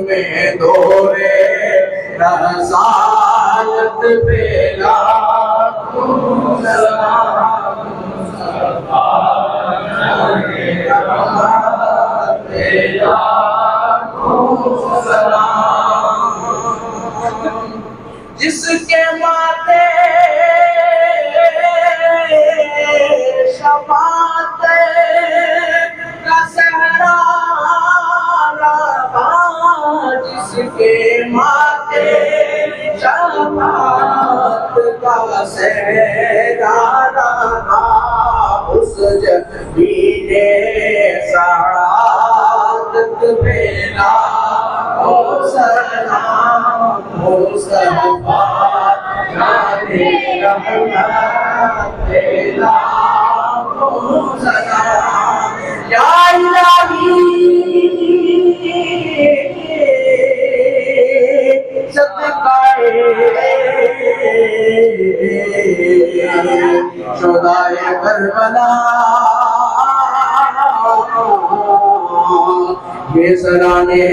میں دورے رسالت پہ لاکھوں سلام جس کے ماتھے شفاعت کا صحرا رہا، جس کے ماتھے شفاعت کا صحرا رہا، اس جبین سعادت پہ لاکھوں سلام مصطفیٰ جانے رحمت پہ لاکھوں سلام یا الہی صدقہ شہدائے کربلا یہ سرانے